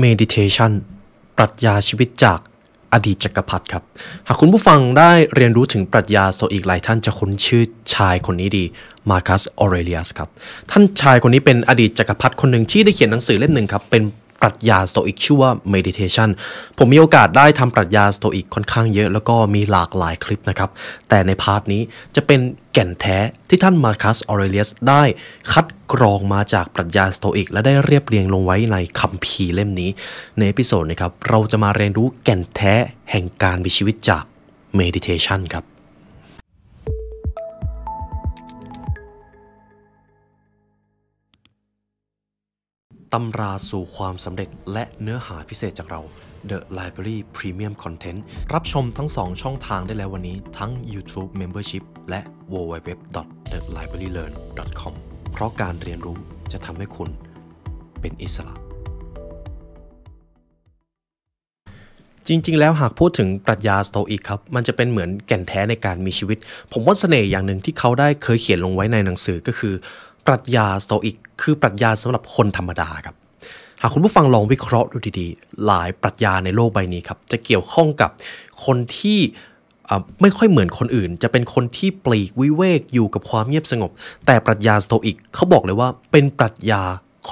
Meditation ปรัชญาชีวิตจากอดีตจักรพรรดิครับหากคุณผู้ฟังได้เรียนรู้ถึงปรัชญาสโตอิกหลายท่านจะคุ้นชื่อชายคนนี้ดีมาร์คัสออเรเลียสครับท่านชายคนนี้เป็นอดีตจักรพรรดิคนหนึ่งที่ได้เขียนหนังสือเล่มหนึ่งครับเป็นปรัชญาสโตอิกชื่อว่า Meditation ผมมีโอกาสได้ทำปรัชญาสโตอิกค่อนข้างเยอะแล้วก็มีหลากหลายคลิปนะครับแต่ในพาร์ทนี้จะเป็นแก่นแท้ที่ท่านมาร์คัสออเรเลียสได้คัดกรองมาจากปรัชญาสโตอิกและได้เรียบเรียงลงไว้ในคัมภีร์เล่มนี้ในเอพิโซดนี้ครับเราจะมาเรียนรู้แก่นแท้แห่งการมีชีวิตจาก Meditation ครับตำราสู่ความสำเร็จและเนื้อหาพิเศษจากเรา The Library Premium Content รับชมทั้ง2ช่องทางได้แล้ววันนี้ทั้ง YouTube Membership และ www.thelibrarylearn.com เพราะการเรียนรู้จะทำให้คุณเป็นอิสระจริงๆแล้วหากพูดถึงปรัชญาสโตอิกครับมันจะเป็นเหมือนแก่นแท้ในการมีชีวิตผมว่าเสน่ห์อย่างหนึ่งที่เขาได้เคยเขียนลงไว้ในหนังสือก็คือปรัชญาสโตอิกคือปรัชญาสำหรับคนธรรมดาครับหากคุณผู้ฟังลองวิเคราะห์ดูดีๆหลายปรัชญาในโลกใบนี้ครับจะเกี่ยวข้องกับคนที่ไม่ค่อยเหมือนคนอื่นจะเป็นคนที่ปลีกวิเวกอยู่กับความเงียบสงบแต่ปรัชญาสโตอิกเขาบอกเลยว่าเป็นปรัชญา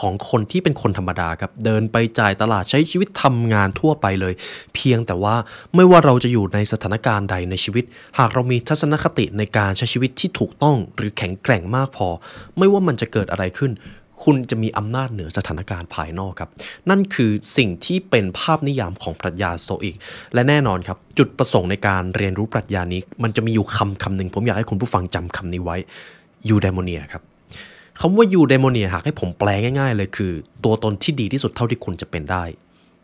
ของคนที่เป็นคนธรรมดาครับเดินไปจ่ายตลาดใช้ชีวิตทำงานทั่วไปเลยเพียงแต่ว่าไม่ว่าเราจะอยู่ในสถานการณ์ใดในชีวิตหากเรามีทัศนคติในการใช้ชีวิตที่ถูกต้องหรือแข็งแกร่งมากพอไม่ว่ามันจะเกิดอะไรขึ้นคุณจะมีอำนาจเหนือสถานการณ์ภายนอกครับนั่นคือสิ่งที่เป็นภาพนิยามของปรัชญาสโตอิกและแน่นอนครับจุดประสงค์ในการเรียนรู้ปรัชญานี้มันจะมีอยู่คำหนึ่งผมอยากให้คุณผู้ฟังจำคำนี้ไว้ยูไดโมเนียครับคำว่ายูไดโมเนียหากให้ผมแปลง่ายๆเลยคือตัวตนที่ดีที่สุดเท่าที่คุณจะเป็นได้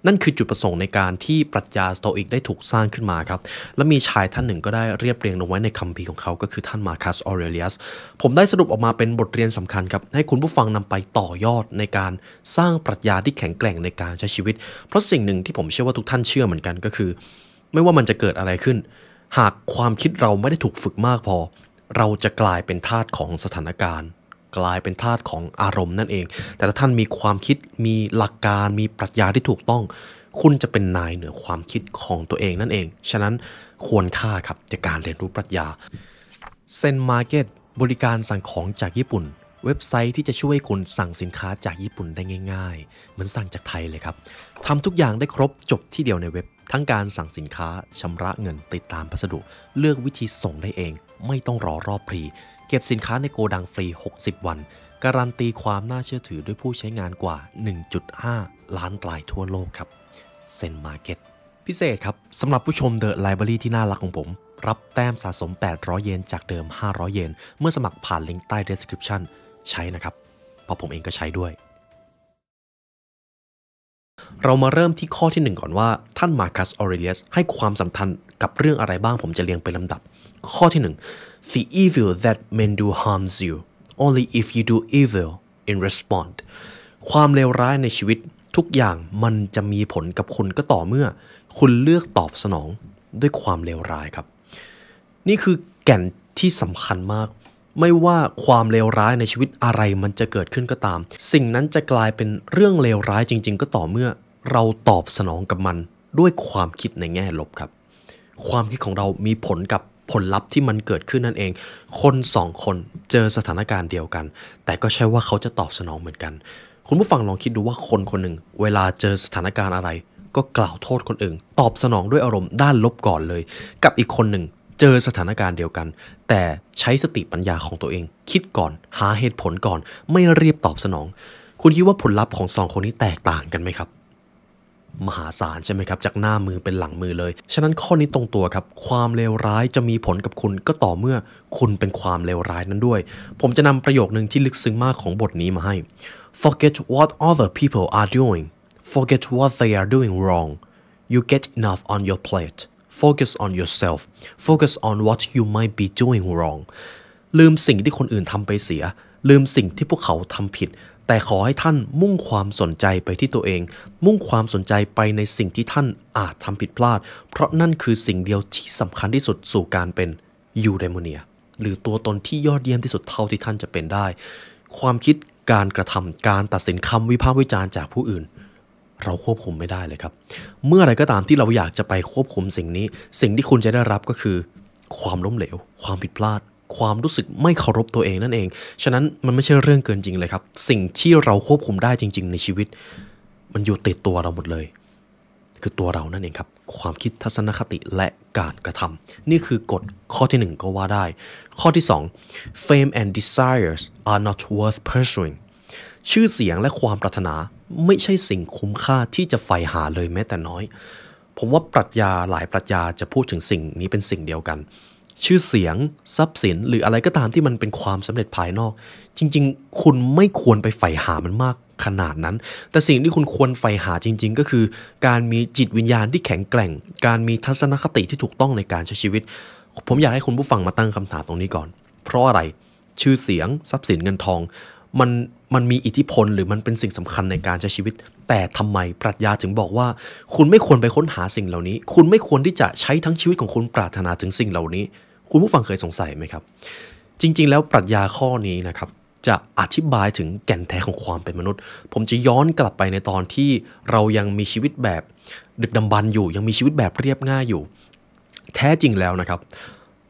นั่นคือจุดประสงค์ในการที่ปรัชญาสโตอิกได้ถูกสร้างขึ้นมาครับและมีชายท่านหนึ่งก็ได้เรียบเรียงลงไว้ในคัมภีร์ของเขาก็คือท่านมาร์คัสออเรเลียสผมได้สรุปออกมาเป็นบทเรียนสำคัญครับให้คุณผู้ฟังนำไปต่อยอดในการสร้างปรัชญาที่แข็งแกร่งในการใช้ชีวิตเพราะสิ่งหนึ่งที่ผมเชื่อว่าทุกท่านเชื่อเหมือนกันก็คือไม่ว่ามันจะเกิดอะไรขึ้นหากความคิดเราไม่ได้ถูกฝึกมากพอเราจะกลายเป็นทาสของสถานการณ์กลายเป็นทาสของอารมณ์นั่นเองแต่ถ้าท่านมีความคิดมีหลักการมีปรัชญาที่ถูกต้องคุณจะเป็นนายเหนือความคิดของตัวเองนั่นเองฉะนั้นควรค่าครับจากการเรียนรู้ปรัชญาเซนมาร์เก็ตบริการสั่งของจากญี่ปุ่นเว็บไซต์ที่จะช่วยคุณสั่งสินค้าจากญี่ปุ่นได้ง่ายๆเหมือนสั่งจากไทยเลยครับทำทุกอย่างได้ครบจบที่เดียวในเว็บทั้งการสั่งสินค้าชำระเงินติดตามพัสดุเลือกวิธีส่งได้เองไม่ต้องรอรอบพรีเก็บสินค้าในโกดังฟรี60วันการันตีความน่าเชื่อถือด้วยผู้ใช้งานกว่า 1.5 ล้านรายทั่วโลกครับเซนมาร์เก็ตพิเศษครับสำหรับผู้ชม The Library ที่น่ารักของผมรับแต้มสะสม800เยนจากเดิม500เยนเมื่อสมัครผ่านลิงก์ใต้ description ใช้นะครับเพราะผมเองก็ใช้ด้วยเรามาเริ่มที่ข้อที่1ก่อนว่าท่านมาร์คัสออเรเลียสให้ความสำคัญกับเรื่องอะไรบ้างผมจะเรียงเป็นลำดับข้อที่1 The evil that men do harms you only if you do evil in response ความเลวร้ายในชีวิตทุกอย่างมันจะมีผลกับคุณก็ต่อเมื่อคุณเลือกตอบสนองด้วยความเลวร้ายครับนี่คือแก่นที่สำคัญมากไม่ว่าความเลวร้ายในชีวิตอะไรมันจะเกิดขึ้นก็ตามสิ่งนั้นจะกลายเป็นเรื่องเลวร้ายจริงๆก็ต่อเมื่อเราตอบสนองกับมันด้วยความคิดในแง่ลบครับความคิดของเรามีผลกับผลลัพธ์ที่มันเกิดขึ้นนั่นเองคน2คนเจอสถานการณ์เดียวกันแต่ก็ใช่ว่าเขาจะตอบสนองเหมือนกันคุณผู้ฟังลองคิดดูว่าคนคนหนึ่งเวลาเจอสถานการณ์อะไรก็กล่าวโทษคนอื่นตอบสนองด้วยอารมณ์ด้านลบก่อนเลยกับอีกคนหนึ่งเจอสถานการณ์เดียวกันแต่ใช้สติปัญญาของตัวเองคิดก่อนหาเหตุผลก่อนไม่รีบตอบสนองคุณคิดว่าผลลัพธ์ของ2คนนี้แตกต่างกันไหมครับมหาศาลใช่ไหมครับจากหน้ามือเป็นหลังมือเลยฉะนั้นข้อนี้ตรงตัวครับความเลวร้ายจะมีผลกับคุณก็ต่อเมื่อคุณเป็นความเลวร้ายนั้นด้วยผมจะนำประโยคนึงที่ลึกซึ้งมากของบทนี้มาให้ Forget what other people are doing Forget what they are doing wrong You get enough on your plate Focus on yourself Focus on what you might be doing wrong ลืมสิ่งที่คนอื่นทำไปเสียลืมสิ่งที่พวกเขาทำผิดแต่ขอให้ท่านมุ่งความสนใจไปที่ตัวเองมุ่งความสนใจไปในสิ่งที่ท่านอาจทำผิดพลาดเพราะนั่นคือสิ่งเดียวที่สำคัญที่สุดสู่การเป็นยูไดโมเนียหรือตัวตนที่ยอดเยี่ยมที่สุดเท่าที่ท่านจะเป็นได้ความคิดการกระทำการตัดสินคำวิพากษ์วิจารณ์จากผู้อื่น เราควบคุมไม่ได้เลยครับเมื่อไรก็ตามที่เราอยากจะไปควบคุมสิ่งนี้สิ่งที่คุณจะได้รับก็คือความล้มเหลวความผิดพลาดความรู้สึกไม่เคารพตัวเองนั่นเองฉะนั้นมันไม่ใช่เรื่องเกินจริงเลยครับสิ่งที่เราควบคุมได้จริงๆในชีวิตมันอยู่ติดตัวเราหมดเลยคือตัวเรานั่นเองครับความคิดทัศนคติและการกระทำนี่คือกฎข้อที่1ก็ว่าได้ข้อที่2 fame and desires are not worth pursuing ชื่อเสียงและความปรารถนาไม่ใช่สิ่งคุ้มค่าที่จะใฝ่หาเลยแม้แต่น้อยผมว่าปรัชญาหลายปรัชญาจะพูดถึงสิ่งนี้เป็นสิ่งเดียวกันชื่อเสียงทรัพย์สินหรืออะไรก็ตามที่มันเป็นความสำเร็จภายนอกจริงๆคุณไม่ควรไปใฝ่หามันมากขนาดนั้นแต่สิ่งที่คุณควรใฝ่หาจริงๆก็คือการมีจิตวิญญาณที่แข็งแกร่งการมีทัศนคติที่ถูกต้องในการใช้ชีวิตผมอยากให้คุณผู้ฟังมาตั้งคำถามตรงนี้ก่อนเพราะอะไรชื่อเสียงทรัพย์สินเงินทองมันมีอิทธิพลหรือมันเป็นสิ่งสำคัญในการใช้ชีวิตแต่ทำไมปรัชญาถึงบอกว่าคุณไม่ควรไปค้นหาสิ่งเหล่านี้คุณไม่ควรที่จะใช้ทั้งชีวิตของคุณปรารถนาถึงสิ่งเหล่านี้คุณผู้ฟังเคยสงสัยไหมครับจริงๆแล้วปรัชญาข้อนี้นะครับจะอธิบายถึงแก่นแท้ของความเป็นมนุษย์ผมจะย้อนกลับไปในตอนที่เรายังมีชีวิตแบบดึกดำบรรพ์อยู่ยังมีชีวิตแบบเรียบง่ายอยู่แท้จริงแล้วนะครับ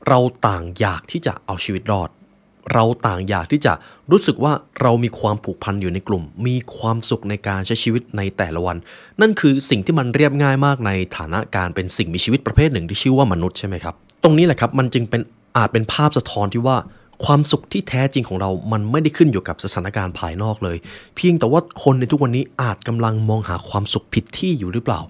เราต่างอยากที่จะเอาชีวิตรอดเราต่างอยากที่จะรู้สึกว่าเรามีความผูกพันอยู่ในกลุ่มมีความสุขในการใช้ชีวิตในแต่ละวันนั่นคือสิ่งที่มันเรียบง่ายมากในฐานะการเป็นสิ่งมีชีวิตประเภทหนึ่งที่ชื่อว่ามนุษย์ใช่ไหมครับตรงนี้แหละครับมันจึงเป็นอาจเป็นภาพสะท้อนที่ว่าความสุขที่แท้จริงของเรามันไม่ได้ขึ้นอยู่กับสถานการณ์ภายนอกเลยเพียงแต่ว่าคนในทุกวันนี้อาจกำลังมองหาความสุขผิดที่อยู่หรือเปล่า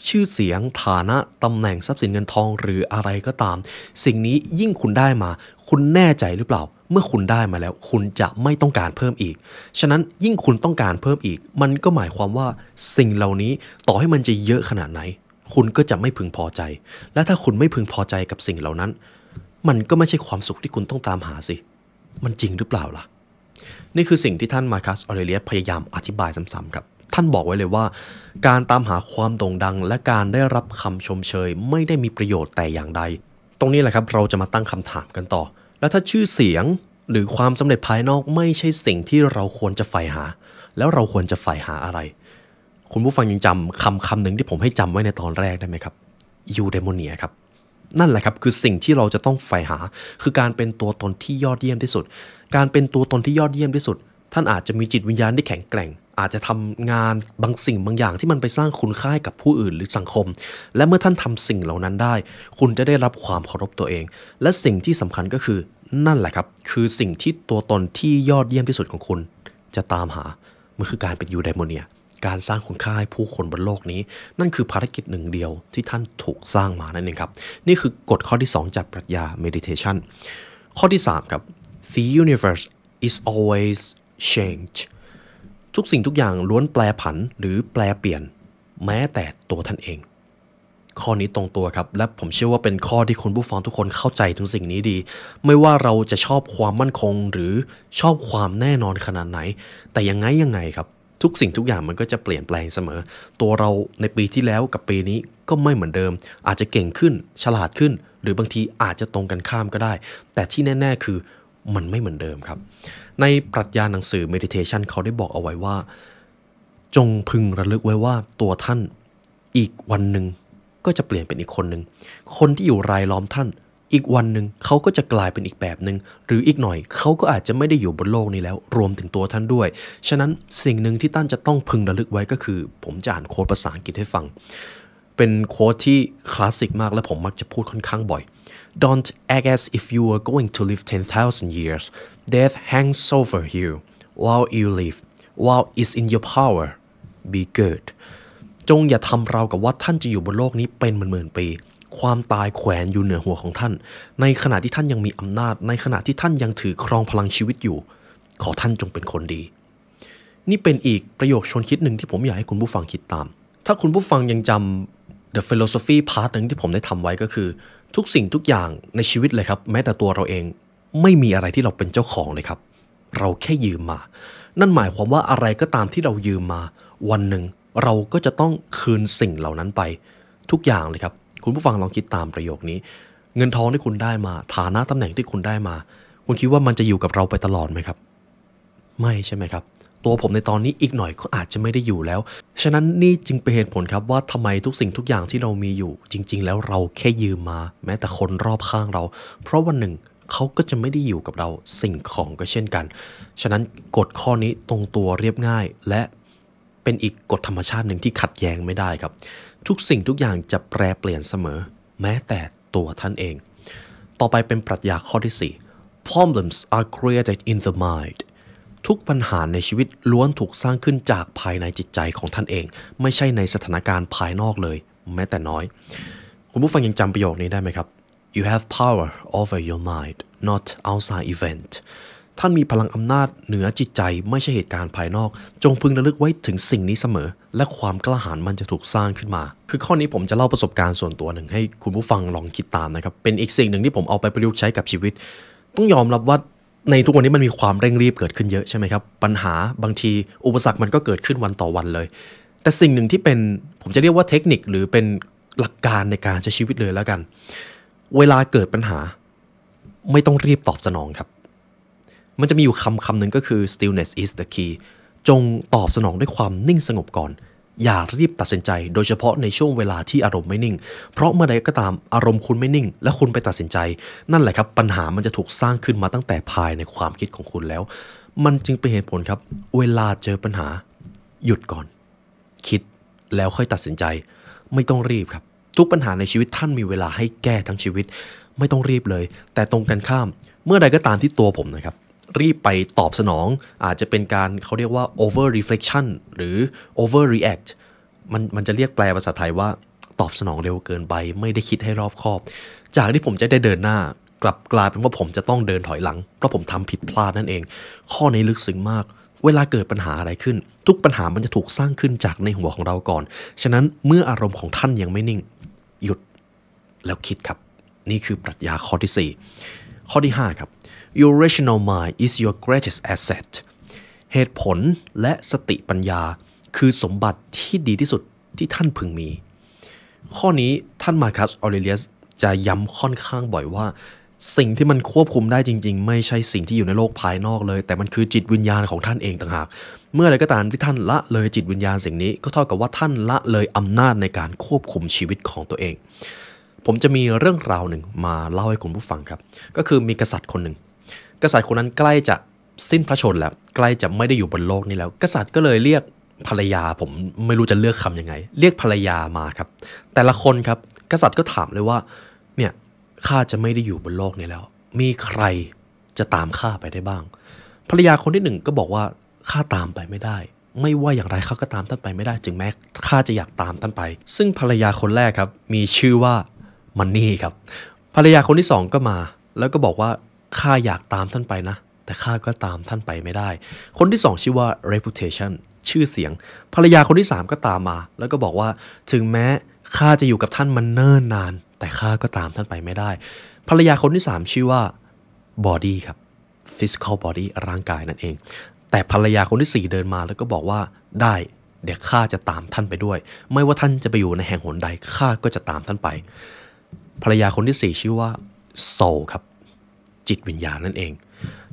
ชื่อเสียงฐานะตำแหน่งทรัพย์สินเงินทองหรืออะไรก็ตามสิ่งนี้ยิ่งคุณได้มาคุณแน่ใจหรือเปล่าเมื่อคุณได้มาแล้วคุณจะไม่ต้องการเพิ่มอีกฉะนั้นยิ่งคุณต้องการเพิ่มอีกมันก็หมายความว่าสิ่งเหล่านี้ต่อให้มันจะเยอะขนาดไหนคุณก็จะไม่พึงพอใจและถ้าคุณไม่พึงพอใจกับสิ่งเหล่านั้นมันก็ไม่ใช่ความสุขที่คุณต้องตามหาสิมันจริงหรือเปล่าล่ะนี่คือสิ่งที่ท่านมาร์คัส ออเรเลียสพยายามอธิบายซ้ำๆครับท่านบอกไว้เลยว่าการตามหาความโด่งดังและการได้รับคำชมเชยไม่ได้มีประโยชน์แต่อย่างใดตรงนี้แหละครับเราจะมาตั้งคำถามกันต่อแล้วถ้าชื่อเสียงหรือความสำเร็จภายนอกไม่ใช่สิ่งที่เราควรจะใฝ่หาแล้วเราควรจะใฝ่หาอะไรคุณผู้ฟังยังจำคำหนึ่งที่ผมให้จำไว้ในตอนแรกได้ไหมครับยูเดโมเนียครับนั่นแหละครับคือสิ่งที่เราจะต้องใฝ่หาคือการเป็นตัวตนที่ยอดเยี่ยมที่สุดการเป็นตัวตนที่ยอดเยี่ยมที่สุดท่านอาจจะมีจิตวิญญาณที่แข็งแกร่งอาจจะทำงานบางสิ่งบางอย่างที่มันไปสร้างคุณค่ากับผู้อื่นหรือสังคมและเมื่อท่านทำสิ่งเหล่านั้นได้คุณจะได้รับความเคารพตัวเองและสิ่งที่สำคัญก็คือนั่นแหละครับคือสิ่งที่ตัวตนที่ยอดเยี่ยมที่สุดของคุณจะตามหามันคือการเป็นยูไดโมเนียการสร้างคุณค่าให้ผู้คนบนโลกนี้นั่นคือภารกิจหนึ่งเดียวที่ท่านถูกสร้างมานั่นเองครับนี่คือกฎข้อที่2จากปรัชญา meditation ข้อที่3ครับ the universe is always change ทุกสิ่งทุกอย่างล้วนแปรผันหรือแปรเปลี่ยนแม้แต่ตัวท่านเองข้อนี้ตรงตัวครับและผมเชื่อว่าเป็นข้อที่คุณผู้ฟังทุกคนเข้าใจถึงสิ่งนี้ดีไม่ว่าเราจะชอบความมั่นคงหรือชอบความแน่นอนขนาดไหนแต่ยังไงครับทุกสิ่งทุกอย่างมันก็จะเปลี่ยนแปลงเสมอตัวเราในปีที่แล้วกับปีนี้ก็ไม่เหมือนเดิมอาจจะเก่งขึ้นฉลาดขึ้นหรือบางทีอาจจะตรงกันข้ามก็ได้แต่ที่แน่ๆคือมันไม่เหมือนเดิมครับในปรัชญาหนังสือ meditation เขาได้บอกเอาไว้ว่าจงพึงระลึกไว้ว่าตัวท่านอีกวันหนึ่งก็จะเปลี่ยนเป็นอีกคนหนึ่งคนที่อยู่รายล้อมท่านอีกวันหนึ่งเขาก็จะกลายเป็นอีกแบบหนึ่งหรืออีกหน่อยเขาก็อาจจะไม่ได้อยู่บนโลกนี้แล้วรวมถึงตัวท่านด้วยฉะนั้นสิ่งหนึ่งที่ท่านจะต้องพึงระลึกไว้ก็คือผมจะอ่านโค้ดภาษาอังกฤษให้ฟังเป็นโค้ดที่คลาสสิกมากและผมมักจะพูดค่อนข้างบ่อย Don't act as if you were going to live 10,000 years Death hangs over you while you live while it's in your power be goodจงอย่าทำราวกับว่าท่านจะอยู่บนโลกนี้เป็นหมื่นๆปีความตายแขวนอยู่เหนือหัวของท่านในขณะที่ท่านยังมีอำนาจในขณะที่ท่านยังถือครองพลังชีวิตอยู่ขอท่านจงเป็นคนดีนี่เป็นอีกประโยคชวนคิดหนึ่งที่ผมอยากให้คุณผู้ฟังคิดตามถ้าคุณผู้ฟังยังจำ The Philosophy Part หนึ่งที่ผมได้ทำไว้ก็คือทุกสิ่งทุกอย่างในชีวิตเลยครับแม้แต่ตัวเราเองไม่มีอะไรที่เราเป็นเจ้าของเลยครับเราแค่ยืมมานั่นหมายความว่าอะไรก็ตามที่เรายืมมาวันหนึ่งเราก็จะต้องคืนสิ่งเหล่านั้นไปทุกอย่างเลยครับคุณผู้ฟังลองคิดตามประโยคนี้เงินทองที่คุณได้มาฐานะตำแหน่งที่คุณได้มาคุณคิดว่ามันจะอยู่กับเราไปตลอดไหมครับไม่ใช่ไหมครับ ตัวผมในตอนนี้อีกหน่อยก็อาจจะไม่ได้อยู่แล้วฉะนั้นนี่จึงเป็นเหตุผลครับว่าทำไมทุกสิ่งทุกอย่างที่เรามีอยู่จริงๆแล้วเราแค่ยืมมาแม้แต่คนรอบข้างเราเพราะวันหนึ่งเขาก็จะไม่ได้อยู่กับเราสิ่งของก็เช่นกันฉะนั้นกฎข้อนี้ตรงตัวเรียบง่ายและเป็นอีกกฎธรรมชาติหนึ่งที่ขัดแย้งไม่ได้ครับทุกสิ่งทุกอย่างจะแปรเปลี่ยนเสมอแม้แต่ตัวท่านเองต่อไปเป็นปรัชญาข้อที่ 4 Problems are created in the mind ทุกปัญหาในชีวิตล้วนถูกสร้างขึ้นจากภายในจิตใจของท่านเองไม่ใช่ในสถานการณ์ภายนอกเลยแม้แต่น้อยคุณผู้ฟังยังจำประโยคนี้ได้ไหมครับ You have power over your mind not outside event ท่านมีพลังอำนาจเหนือจิตใจไม่ใช่เหตุการณ์ภายนอกจงพึงระลึกไว้ถึงสิ่งนี้เสมอและความกล้าหาญมันจะถูกสร้างขึ้นมาคือข้อนี้ผมจะเล่าประสบการณ์ส่วนตัวหนึ่งให้คุณผู้ฟังลองคิดตามนะครับเป็นอีกสิ่งหนึ่งที่ผมเอาไปประยุกต์ใช้กับชีวิตต้องยอมรับว่าในทุกวันนี้มันมีความเร่งรีบเกิดขึ้นเยอะใช่ไหมครับปัญหาบางทีอุปสรรคมันก็เกิดขึ้นวันต่อวันเลยแต่สิ่งหนึ่งที่เป็นผมจะเรียกว่าเทคนิคหรือเป็นหลักการในการใช้ชีวิตเลยแล้วกันเวลาเกิดปัญหาไม่ต้องรีบตอบสนองครับมันจะมีอยู่คำหนึ่งก็คือ stillness is the key จงตอบสนองด้วยความนิ่งสงบก่อนอย่ารีบตัดสินใจโดยเฉพาะในช่วงเวลาที่อารมณ์ไม่นิ่งเพราะเมื่อใดก็ตามอารมณ์คุณไม่นิ่งและคุณไปตัดสินใจนั่นแหละครับปัญหามันจะถูกสร้างขึ้นมาตั้งแต่ภายในความคิดของคุณแล้วมันจึงเป็นเหตุผลครับเวลาเจอปัญหาหยุดก่อนคิดแล้วค่อยตัดสินใจไม่ต้องรีบครับทุกปัญหาในชีวิตท่านมีเวลาให้แก้ทั้งชีวิตไม่ต้องรีบเลยแต่ตรงกันข้ามเมื่อใดก็ตามที่ตัวผมนะครับรีบไปตอบสนองอาจจะเป็นการเขาเรียกว่า over reflection หรือ over react มันจะเรียกแปลภาษาไทยว่าตอบสนองเร็วเกินไปไม่ได้คิดให้รอบคอบจากที่ผมจะได้เดินหน้ากลับกลายเป็นว่าผมจะต้องเดินถอยหลังเพราะผมทำผิดพลาดนั่นเองข้อนี้ลึกซึ้งมากเวลาเกิดปัญหาอะไรขึ้นทุกปัญหามันจะถูกสร้างขึ้นจากในหัวของเราก่อนฉะนั้นเมื่ออารมณ์ของท่านยังไม่นิ่งหยุดแล้วคิดครับนี่คือปรัชญาข้อที่ 4 ข้อที่ 5 ครับ Your rational mind is your greatest asset เหตุผลและสติปัญญาคือสมบัติที่ดีที่สุดที่ท่านพึงมีข้อนี้ท่านมาร์คัส ออเรเลียสจะย้ำค่อนข้างบ่อยว่าสิ่งที่มันควบคุมได้จริงๆไม่ใช่สิ่งที่อยู่ในโลกภายนอกเลยแต่มันคือจิตวิญญาณของท่านเองต่างหากเมื่อใดก็ตามที่ท่านละเลยจิตวิญญาณสิ่งนี้ก็เท่ากับว่าท่านละเลยอำนาจในการควบคุมชีวิตของตัวเองผมจะมีเรื่องราวหนึ่งมาเล่าให้คุณผู้ฟังครับก็คือมีกษัตริย์คนหนึ่งกษัตริย์คนนั้นใกล้จะสิ้นพระชนม์แล้วใกล้จะไม่ได้อยู่บนโลกนี้แล้วกษัตริย์ก็เลยเรียกภรรยาผมไม่รู้จะเลือกคำยังไงเรียกภรรยามาครับแต่ละคนครับกษัตริย์ก็ถามเลยว่าเนี่ยข้าจะไม่ได้อยู่บนโลกนี้แล้วมีใครจะตามข้าไปได้บ้างภรรยาคนที่หนึ่งก็บอกว่าข้าตามไปไม่ได้ไม่ว่าอย่างไรข้าก็ตามท่านไปไม่ได้จึงแม้ข้าจะอยากตามท่านไปซึ่งภรรยาคนแรกครับมีชื่อว่ามันนี่ครับภรรยาคนที่สองก็มาแล้วก็บอกว่าข้าอยากตามท่านไปนะแต่ข้าก็ตามท่านไปไม่ได้คนที่สองชื่อว่า reputation ชื่อเสียงภรรยาคนที่สามก็ตามมาแล้วก็บอกว่าถึงแม้ข้าจะอยู่กับท่านมาเนิ่นนานแต่ข้าก็ตามท่านไปไม่ได้ภรรยาคนที่สามชื่อว่า body ครับ physical body ร่างกายนั่นเองแต่ภรรยาคนที่สี่เดินมาแล้วก็บอกว่าได้เดี๋ยวข้าจะตามท่านไปด้วยไม่ว่าท่านจะไปอยู่ในแห่งหนใดข้าก็จะตามท่านไปภรรยาคนที่สี่ชื่อว่า soul ครับจิตวิญญาณนั่นเอง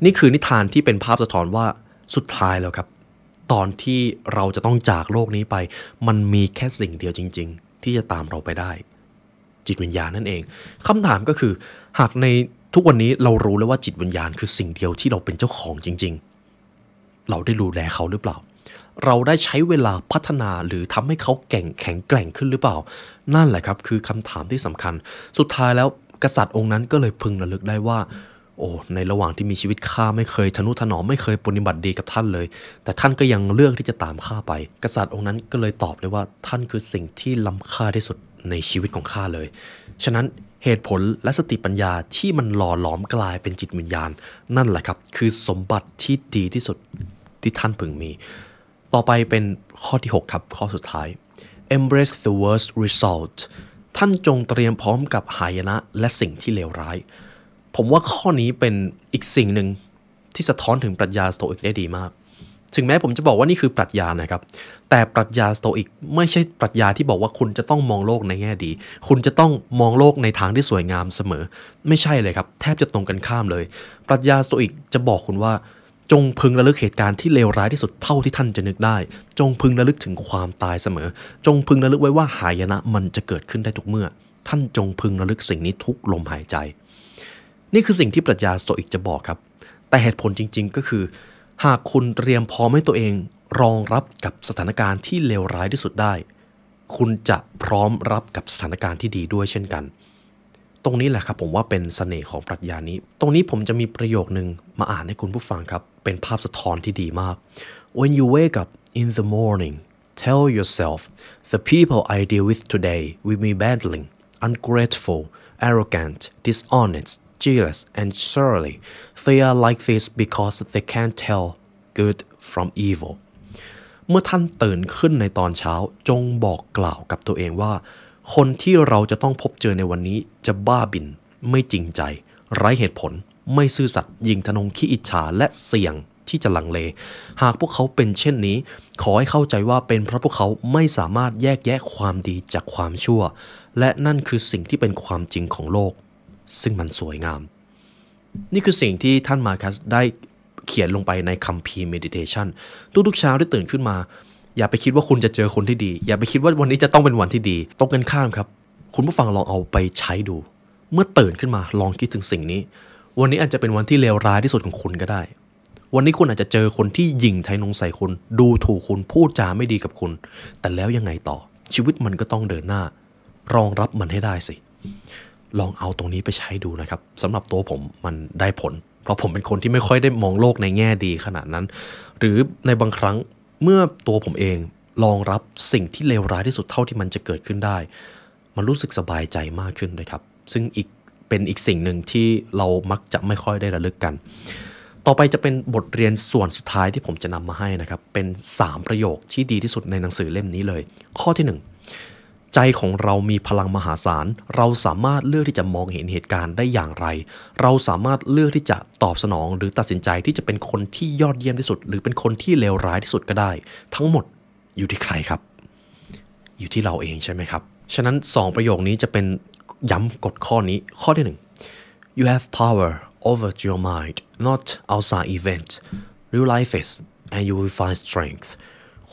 นี่คือนิทานที่เป็นภาพสะท้อนว่าสุดท้ายแล้วครับตอนที่เราจะต้องจากโลกนี้ไปมันมีแค่สิ่งเดียวจริงๆที่จะตามเราไปได้จิตวิญญาณนั่นเองคำถามก็คือหากในทุกวันนี้เรารู้แล้วว่าจิตวิญญาณคือสิ่งเดียวที่เราเป็นเจ้าของจริงๆเราได้ดูแลเขาหรือเปล่าเราได้ใช้เวลาพัฒนาหรือทำให้เขาแข็งแกร่งขึ้นหรือเปล่านั่นแหละครับคือคำถามที่สำคัญสุดท้ายแล้วกษัตริย์องค์นั้นก็เลยพึงระลึกได้ว่าโอ้ในระหว่างที่มีชีวิตข้าไม่เคยทนุถนอมไม่เคยปฏิบัติดีกับท่านเลยแต่ท่านก็ยังเลือกที่จะตามข้าไปกษัตริย์องค์นั้นก็เลยตอบเลยว่าท่านคือสิ่งที่ล้ำค่าที่สุดในชีวิตของข้าเลยฉะนั้นเหตุผลและสติปัญญาที่มันหล่อหลอมกลายเป็นจิตวิญญาณนั่นแหละครับคือสมบัติที่ดีที่สุดที่ท่านพึงมีต่อไปเป็นข้อที่ 6 ครับข้อสุดท้าย embrace the worst result ท่านจงเตรียมพร้อมกับหายนะและสิ่งที่เลวร้ายผมว่าข้อนี้เป็นอีกสิ่งหนึ่งที่สะท้อนถึงปรัชญาสโตอิกได้ดีมากถึงแม้ผมจะบอกว่านี่คือปรัชญานะครับแต่ปรัชญาสโตอิกไม่ใช่ปรัชญาที่บอกว่าคุณจะต้องมองโลกในแง่ดีคุณจะต้องมองโลกในทางที่สวยงามเสมอไม่ใช่เลยครับแทบจะตรงกันข้ามเลยปรัชญาสโตอิกจะบอกคุณว่า จงพึงระลึกเหตุการณ์ที่เลวร้ายที่สุดเท่าที่ท่านจะนึกได้จงพึงระลึกถึงความตายเสมอจงพึงระลึกไว้ว่าหายนะมันจะเกิดขึ้นได้ทุกเมื่อท่านจงพึงระลึกสิ่งนี้ทุกลมหายใจนี่คือสิ่งที่ปรัชญาสโตอิกจะบอกครับแต่เหตุผลจริงๆก็คือหากคุณเตรียมพร้อมให้ตัวเองรองรับกับสถานการณ์ที่เลวร้ายที่สุดได้คุณจะพร้อมรับกับสถานการณ์ที่ดีด้วยเช่นกันตรงนี้แหละครับผมว่าเป็นเสน่ห์ของปรัชญานี้ตรงนี้ผมจะมีประโยคนึงมาอ่านให้คุณผู้ฟังครับเป็นภาพสะท้อนที่ดีมาก When you wake up in the morning tell yourself the people I deal with today will be battling ungrateful arrogant dishonest jealous and surely they are like this because they can't tell good from evil เมื่อท่านตื่นขึ้นในตอนเช้าจงบอกกล่าวกับตัวเองว่าคนที่เราจะต้องพบเจอในวันนี้จะบ้าบิ่นไม่จริงใจไร้เหตุผลไม่ซื่อสัตย์ยิงทะนงขี้อิจฉาและเสี่ยงที่จะลังเลหากพวกเขาเป็นเช่นนี้ขอให้เข้าใจว่าเป็นเพราะพวกเขาไม่สามารถแยกแยะความดีจากความชั่วและนั่นคือสิ่งที่เป็นความจริงของโลกซึ่งมันสวยงามนี่คือสิ่งที่ท่านมาร์คัสได้เขียนลงไปในคัมภีร์ meditation ทุกๆเช้าที่ตื่นขึ้นมาอย่าไปคิดว่าคุณจะเจอคนที่ดีอย่าไปคิดว่าวันนี้จะต้องเป็นวันที่ดีตรงกันข้ามครับคุณผู้ฟังลองเอาไปใช้ดูเมื่อตื่นขึ้นมาลองคิดถึงสิ่งนี้วันนี้อาจจะเป็นวันที่เลวร้ายที่สุดของคุณก็ได้วันนี้คุณอาจจะเจอคนที่ยิงไทนงใส่คุณดูถูกคุณพูดจาไม่ดีกับคุณแต่แล้วยังไงต่อชีวิตมันก็ต้องเดินหน้ารองรับมันให้ได้สิลองเอาตรงนี้ไปใช้ดูนะครับสำหรับตัวผมมันได้ผลเพราะผมเป็นคนที่ไม่ค่อยได้มองโลกในแง่ดีขนาดนั้นหรือในบางครั้งเมื่อตัวผมเองรองรับสิ่งที่เลวร้ายที่สุดเท่าที่มันจะเกิดขึ้นได้มันรู้สึกสบายใจมากขึ้นนะครับซึ่งเป็นอีกสิ่งหนึ่งที่เรามักจะไม่ค่อยได้ระลึกกันต่อไปจะเป็นบทเรียนส่วนสุดท้ายที่ผมจะนำมาให้นะครับเป็น3ประโยคที่ดีที่สุดในหนังสือเล่มนี้เลยข้อที่1ใจของเรามีพลังมหาศาลเราสามารถเลือกที่จะมองเห็นเหตุการณ์ได้อย่างไรเราสามารถเลือกที่จะตอบสนองหรือตัดสินใจที่จะเป็นคนที่ยอดเยี่ยมที่สุดหรือเป็นคนที่เลวร้ายที่สุดก็ได้ทั้งหมดอยู่ที่ใครครับอยู่ที่เราเองใช่ไหมครับฉะนั้น2ประโยคนี้จะเป็นย้ำกฎข้อนี้ข้อที่1 you have power over your mind not outside event realize this and you will find strength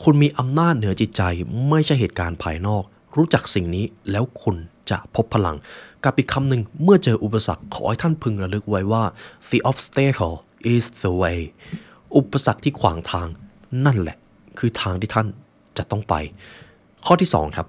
คุณมีอำนาจเหนือจิตใจไม่ใช่เหตุการณ์ภายนอกรู้จักสิ่งนี้แล้วคุณจะพบพลังกับอีกคำหนึ่งเมื่อเจออุปสรรคขอให้ท่านพึงระลึกไว้ว่า the obstacle is the way อุปสรรคที่ขวางทางนั่นแหละคือทางที่ท่านจะต้องไปข้อที่2ครับ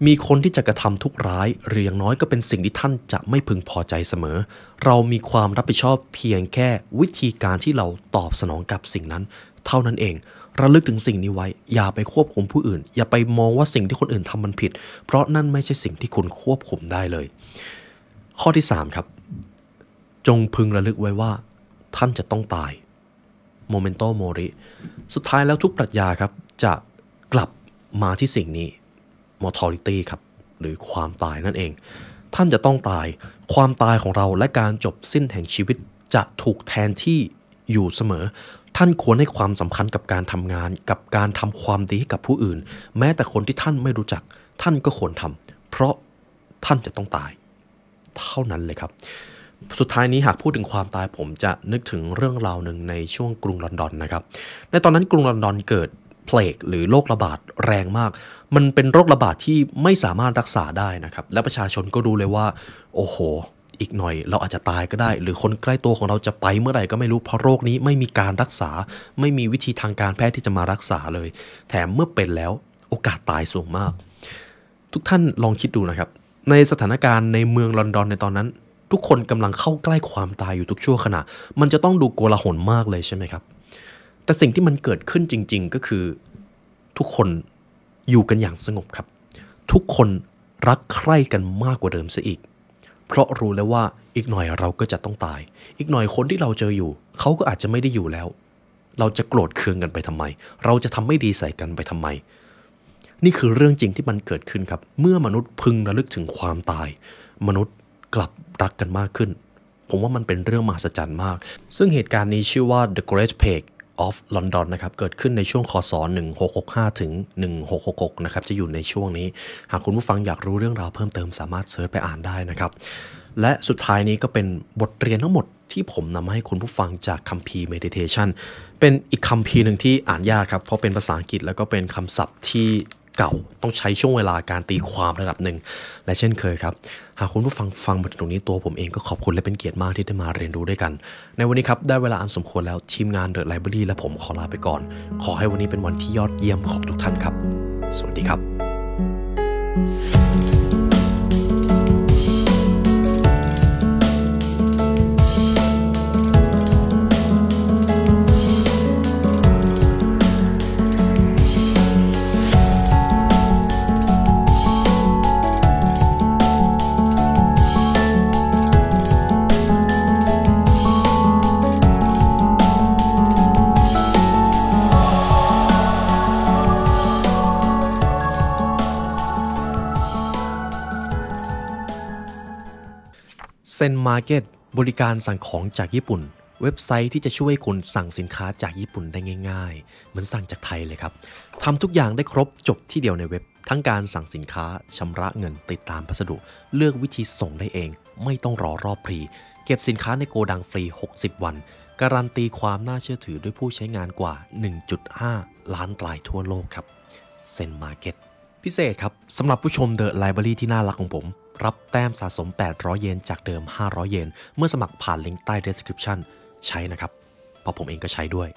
มีคนที่จะกระทำทุกร้ายหรืออย่างน้อยก็เป็นสิ่งที่ท่านจะไม่พึงพอใจเสมอเรามีความรับผิดชอบเพียงแค่วิธีการที่เราตอบสนองกับสิ่งนั้นเท่านั้นเองระลึกถึงสิ่งนี้ไว้อย่าไปควบคุมผู้อื่นอย่าไปมองว่าสิ่งที่คนอื่นทำมันผิดเพราะนั่นไม่ใช่สิ่งที่คุณควบคุมได้เลยข้อที่3ครับจงพึงระลึกไว้ว่าท่านจะต้องตายโมเมนโตโมริสุดท้ายแล้วทุกปรัชญาครับจะกลับมาที่สิ่งนี้ mortality ครับหรือความตายนั่นเองท่านจะต้องตายความตายของเราและการจบสิ้นแห่งชีวิตจะถูกแทนที่อยู่เสมอท่านควรให้ความสำคัญกับการทำงานกับการทำความดีให้กับผู้อื่นแม้แต่คนที่ท่านไม่รู้จักท่านก็ควรทำเพราะท่านจะต้องตายเท่านั้นเลยครับสุดท้ายนี้หากพูดถึงความตายผมจะนึกถึงเรื่องราวหนึ่งในช่วงกรุงลอนดอนนะครับในตอนนั้นกรุงลอนดอนเกิดเพลกหรือโรคระบาดแรงมากมันเป็นโรคระบาดที่ไม่สามารถรักษาได้นะครับและประชาชนก็รู้เลยว่าโอ้โหอีกหน่อยเราอาจจะตายก็ได้หรือคนใกล้ตัวของเราจะไปเมื่อไหร่ก็ไม่รู้เพราะโรคนี้ไม่มีการรักษาไม่มีวิธีทางการแพทย์ที่จะมารักษาเลยแถมเมื่อเป็นแล้วโอกาสตายสูงมากทุกท่านลองคิดดูนะครับในสถานการณ์ในเมืองลอนดอนในตอนนั้นทุกคนกำลังเข้าใกล้ความตายอยู่ทุกชั่วขณะมันจะต้องดูโกลาหลมากเลยใช่ไหมครับแต่สิ่งที่มันเกิดขึ้นจริงๆก็คือทุกคนอยู่กันอย่างสงบครับทุกคนรักใคร่กันมากกว่าเดิมซะอีกเพราะรู้แล้วว่าอีกหน่อยเราก็จะต้องตายอีกหน่อยคนที่เราเจออยู่เขาก็อาจจะไม่ได้อยู่แล้วเราจะโกรธเคืองกันไปทำไมเราจะทำไม่ดีใส่กันไปทำไมนี่คือเรื่องจริงที่มันเกิดขึ้นครับเมื่อมนุษย์พึงระลึกถึงความตายมนุษย์กลับรักกันมากขึ้นผมว่ามันเป็นเรื่องมหัศจรรย์มากซึ่งเหตุการณ์นี้ชื่อว่า The Great Plague of London นะครับเกิดขึ้นในช่วงคศ1665ถึง1666นะครับจะอยู่ในช่วงนี้หากคุณผู้ฟังอยากรู้เรื่องราวเพิ่มเติมสามารถเสิร์ชไปอ่านได้นะครับ และสุดท้ายนี้ก็เป็นบทเรียนทั้งหมดที่ผมนำมาให้คุณผู้ฟังจากคัมภีร์ meditation เป็นอีกคัมภีร์หนึ่งที่อ่านยากครับเพราะเป็นภาษาอังกฤษแล้วก็เป็นคำศัพท์ที่เก่าต้องใช้ช่วงเวลาการตีความระดับหนึ่งและเช่นเคยครับหากคุณผู้ฟังมาถึงตรงนี้ตัวผมเองก็ขอบคุณและเป็นเกียรติมากที่ได้มาเรียนรู้ด้วยกันในวันนี้ครับได้เวลาอันสมควรแล้วทีมงาน The Library และผมขอลาไปก่อนขอให้วันนี้เป็นวันที่ยอดเยี่ยมของทุกท่านครับสวัสดีครับเซนมาร์เก็ตบริการสั่งของจากญี่ปุ่นเว็บไซต์ที่จะช่วยคุณสั่งสินค้าจากญี่ปุ่นได้ง่ายๆเหมือนสั่งจากไทยเลยครับทำทุกอย่างได้ครบจบที่เดียวในเว็บทั้งการสั่งสินค้าชำระเงินติดตามพัสดุเลือกวิธีส่งได้เองไม่ต้องรอรอบพรีเก็บสินค้าในโกดังฟรี60วันการันตีความน่าเชื่อถือด้วยผู้ใช้งานกว่า 1.5 ล้านรายทั่วโลกครับเซนมาร์เก็ตพิเศษครับสำหรับผู้ชม The Library ที่น่ารักของผมรับแต้มสะสม800เยนจากเดิม500เยนเมื่อสมัครผ่านลิงก์ใต้ description ใช้นะครับเพราะผมเองก็ใช้ด้วย